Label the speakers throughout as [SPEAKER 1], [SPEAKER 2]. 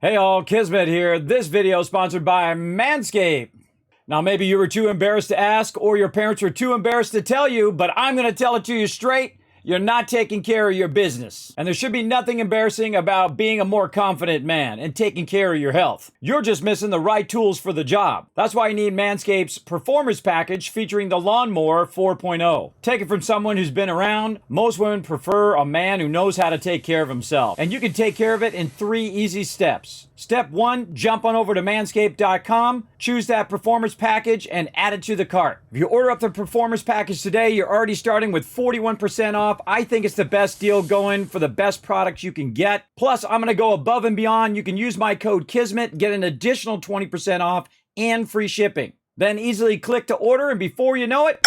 [SPEAKER 1] Hey all, Kismet here. This video is sponsored by Manscaped. Now maybe you were too embarrassed to ask or your parents were too embarrassed to tell you, but I'm going to tell it to you straight. You're not taking care of your business. And there should be nothing embarrassing about being a more confident man and taking care of your health. You're just missing the right tools for the job. That's why you need Manscaped's Performance Package featuring the Lawnmower 4.0. Take it from someone who's been around. Most women prefer a man who knows how to take care of himself. And you can take care of it in 3 easy steps. Step 1, jump on over to manscaped.com, choose that Performance Package, and add it to the cart. If you order up the Performance Package today, you're already starting with 41% off. I think it's the best deal going for the best products you can get. Plus, I'm going to go above and beyond. You can use my code Kismet, get an additional 20% off and free shipping. Then easily click to order, and before you know it,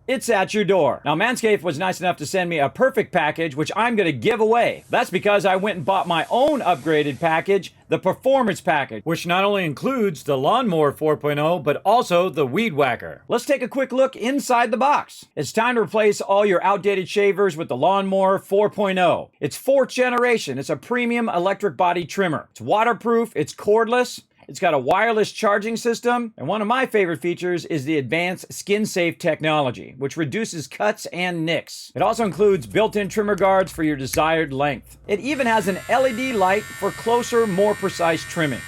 [SPEAKER 1] it's at your door. Now, Manscaped was nice enough to send me a perfect package, which I'm going to give away. That's because I went and bought my own upgraded package, the Performance Package, which not only includes the Lawnmower 4.0, but also the Weed Whacker. Let's take a quick look inside the box. It's time to replace all your outdated shavers with the Lawnmower 4.0. It's 4th generation. It's a premium electric body trimmer. It's waterproof. It's cordless. It's got a wireless charging system, and one of my favorite features is the advanced skin-safe technology, which reduces cuts and nicks. It also includes built-in trimmer guards for your desired length. It even has an LED light for closer, more precise trimming.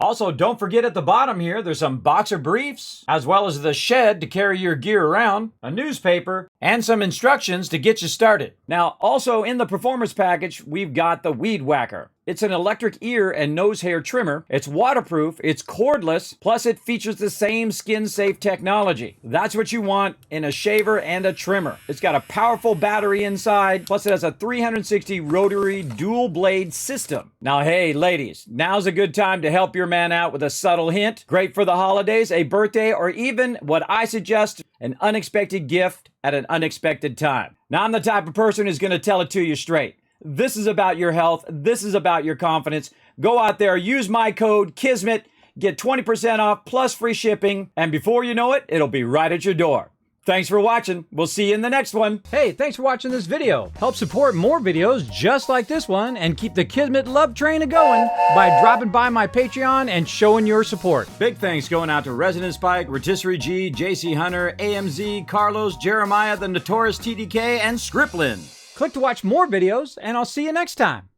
[SPEAKER 1] Also, don't forget at the bottom here, there's some boxer briefs, as well as the shed to carry your gear around, a newspaper, and some instructions to get you started. Now, also in the Performance Package, we've got the Weed Whacker. It's an electric ear and nose hair trimmer. It's waterproof, it's cordless, plus it features the same skin-safe technology. That's what you want in a shaver and a trimmer. It's got a powerful battery inside, plus it has a 360 rotary dual blade system. Now, hey, ladies, now's a good time to help your man out with a subtle hint. Great for the holidays, a birthday, or even what I suggest, an unexpected gift at an unexpected time. Now, I'm the type of person who's going to tell it to you straight. This is about your health. This is about your confidence. Go out there, use my code Kismet, get 20% off plus free shipping, and before you know it, it'll be right at your door. Thanks for watching. We'll see you in the next one. Hey, thanks for watching this video. Help support more videos just like this one and keep the Kismet love train a-going by dropping by my Patreon and showing your support. Big thanks going out to Resident Spike, Rotisserie G, JC Hunter, AMZ, Carlos, Jeremiah, the Notorious TDK, and Scriptlin. Click to watch more videos, and I'll see you next time.